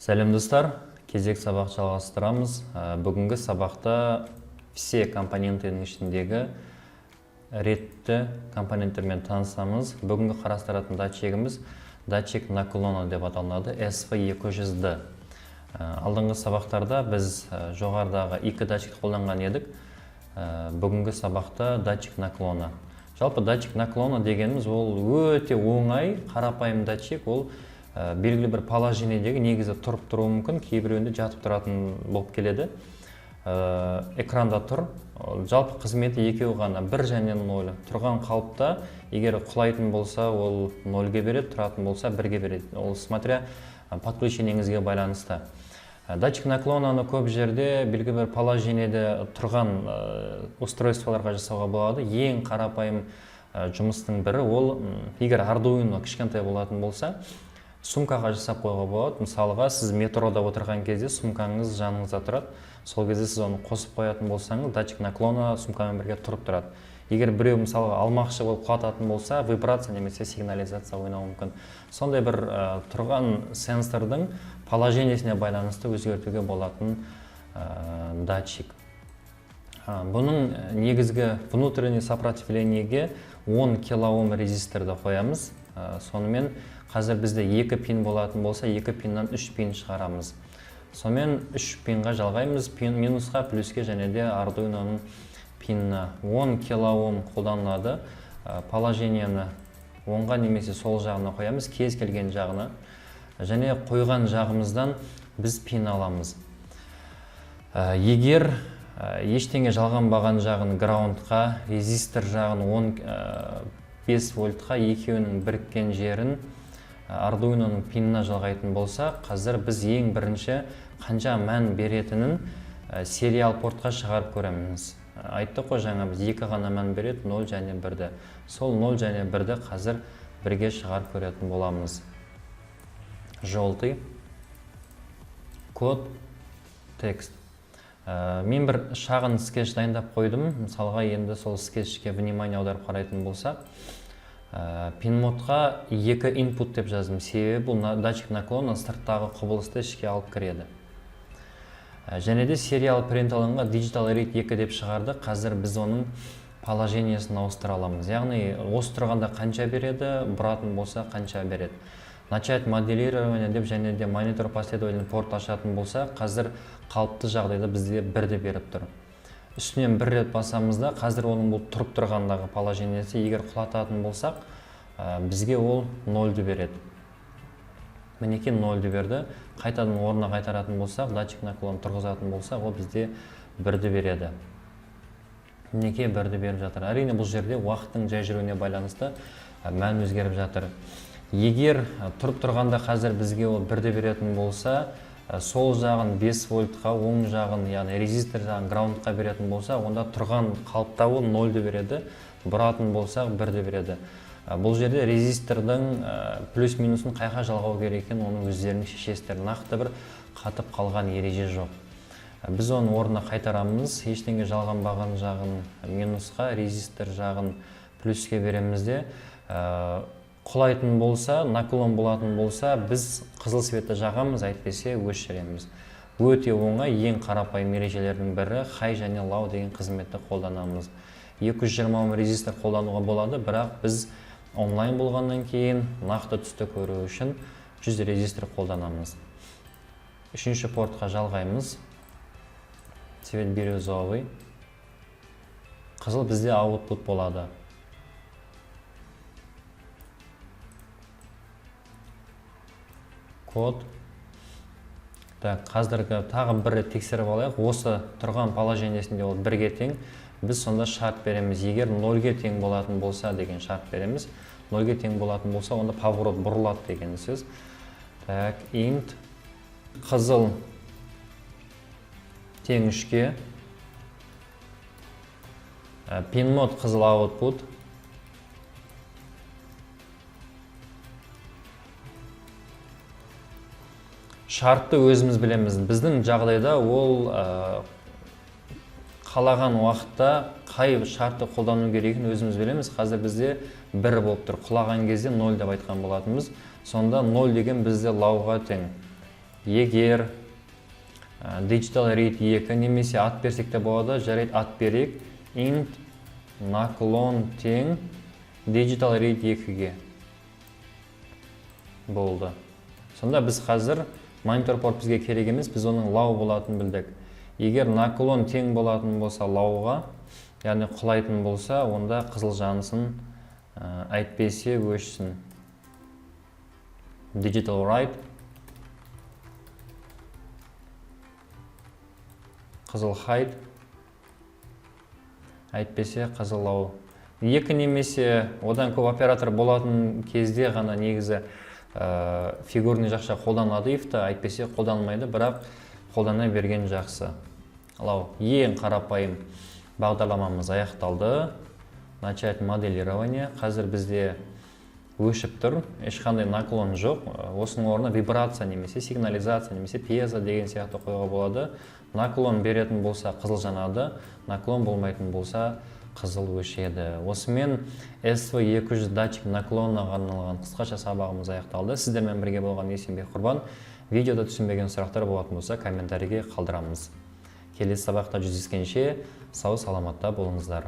Сәлем достар, кезек сабақ жалғастырамыз. Бүгінгі сабақта все компоненттердің ішіндегі ретті компоненттермен танысамыз. Бүгінгі қарастыратын датчигіміз датчик наклона деп аталынады, SV200D. Алдыңғы сабақтарда біз жоғарыдағы екі датчик қолданған едік. Бүгінгі сабақта датчик наклона. Жалпы датчик наклона дегеніміз ол өте оңай, қарапайым датчик. Ол белгілі бір положениедегі негізі тұрып тұруы мүмкін, кейбіреуінде жатып тұратын болып келеді. Экранда тұр. Жалпы қызметі екеуі ғана, 1 және 0. Тұрған қалыпта, егер құлайтын болса, ол 0-ге береді, тұратын болса 1-ге береді. Ол смотря подключениеңізге байланысты. Датчик наклонаны көп жерде белгілі бір положениеде тұрған устройстволарға жасауға болады. Ең қарапайым жұмыстың бірі ол, егер Arduino кішкентай болатын болса, сумкаға жасап қойға болады. Мысалға, сіз метрода отырған кезде сумкаңыз жаныңызда тұрады. Сол кезде сіз оны қосып қоятын болсаңыз, датчик наклона сумкамен бірге тұрып тұрады. Егер біреу мысалға алмақшы болып құлататын болса, вибрация немесе сигнализация ойнауы мүмкін. Сондай бір тұрған сенсордың положениесіне байланысты өзгертуге болатын датчик. Бұның негізгі внутренний сопротивлениеге 10 килоом резисторды қоямыз. Сонымен қазір бізде 2 пин болатын болса, 2 пиннан 3 пин шығарамыз. Сонымен 3 пинға жалғаймыз, минусқа, плюске және де Arduinoның пинна 10 килоом қолданылады. Положениені оңға немесе сол жағына қоямыз, кез келген жағына. Және қойған жағымыздан біз пин аламыз. Егер ештеңе жалғанбаған жағын граундқа, резистор жағын 15 вольтқа, екеуінің біріккен жерін Arduinoның пинына жалғайтын болса, қазір біз ең бірінші қанша мән беретінін сериал портқа шығарып көреміз. Айттық қой жаңа біз 2 ғана мән береді, 0 және 1-ді. Сол 0 және 1-ді қазір бірге шығарып көретін боламыз. Желтый, код, текст. Мен бір шағын скетч дайындап қойдым. Мысалға, енді сол скетчке внимание аударып қарайтын болсақ, пин-модқа 2 input деп жаздым. Себебі бұл датчик наклона сырттағы құбылысты ішке алып кіреді. Және де сериал принталынға Digital Read 2 деп шығарды. Қазір біз оның положениесін ауыстыра аламыз. Яғни, осы тұрғанда қанша береді, бұратын болса қанша береді. Начать моделирование деп және де монитор последовательный порт ашатын болса, қазір қалыпты жағдайда бізде 1-ді беріп тұр. Үстінен 1 рет басамызда, қазір оның бұл тұрып тұрғандағы положениесі, егер құлататын болсақ, бізге ол 0-ді береді. Мінеке 0-ді берді. Қайтадан орнына қайтаратын болсақ, датчик наклон тұрғызатын болсақ, ол бізде 1-ді береді. Мінеке 1-ді беріп жатыр. Әрине бұл жерде уақыттың жай жүруіне байланысты мән өзгеріп жатыр. Егер тұрып тұрғанда қазір бізге ол 1-ді беретін болса, сол жағын 5 вольтқа, оң жағын, яғни резистор жағын граундқа беретін болса, онда тұрған қалыпта ол 0-ді береді, бұратын болсақ 1-ді береді. Бұл жерде резистордың плюс-минусын қайқа жалғау керек екен, оның өздерінің шешесіздер. Нақты бір қатып қалған ереже жоқ. Біз оны орнына қайтарамыз, ештеңе жалғанбаған жағын минусқа, резистор жағын плюске беремізде. Құлайтын болса, наклон болатын болса, біз қызыл светті жағамыз, әйтпесе өшіреміз. Өте оңай, ең қарапайым ережелердің бірі хай және лау деген қызметті қолданамыз. 220 ом резистор қолдануға болады, бірақ біз онлайн болғаннан кейін нақты түсті көру үшін 100 резистор қолданамыз. Үшінші портқа жалғаймыз. Цвет бирюзовый. Қызыл бізде output болады. Код. Қазіргі тағы бір рет тексеріп алайық. Осы тұрған положениесінде ол 1-ге тең. Біз сонда шарт береміз. Егер 0-ге тең болатын болса деген шарт береміз. 0-ге тең болатын болса, онда поворот бұрылады деген сөз. Int. Қызыл тең 3-ке. Pin-мод қызыл output. Шартты өзіміз білеміз. Біздің жағдайда ол қалаған уақытта қай шартты қолдану керегін өзіміз білеміз. Қазір бізде 1 болып тұр. Құлаған кезде 0 деп айтқан болатынбыз. Сонда 0 деген бізде лауға тең. егер digital read 2 немесе ат берсек те болады, жарайды ат берейік. Int наклон тең digital read 2-ге болды. Сонда біз қазір монитор порт бізге керек емес, біз оның лау болатынын білдік. Егер наклон тең болатын болса лауға, яғни құлайтын болса, онда қызыл жансын, әйтпесе өшсін. Digital write қызыл hide, әйтпесе қызыл лау. Екі немесе одан көп оператор болатын кезде ғана негізі фигурный жақша қолданады if'ті, әйтпесе қолданылмайды, бірақ қолдана берген жақсы. Лау, ең қарапайым бағдарламамыз аяқталды. Начать моделирование. Қазір бізде өшіп тұр, ешқандай наклон жоқ. Осының орнына вибрация немесе сигнализация немесе пьеза деген сияқты қоюға болады. Наклон беретін болса қызыл жанады, наклон болмайтын болса қызыл өшеді. Осымен SV200 датчик наклонына арналған қысқаша сабағымыз аяқталды. Сіздермен бірге болған Есенбек Құрбан. Видеода түсінбеген сұрақтар болатын болса комментарийге қалдырамыз. Келесі сабақта жүздескенше сау саламатта болыңыздар.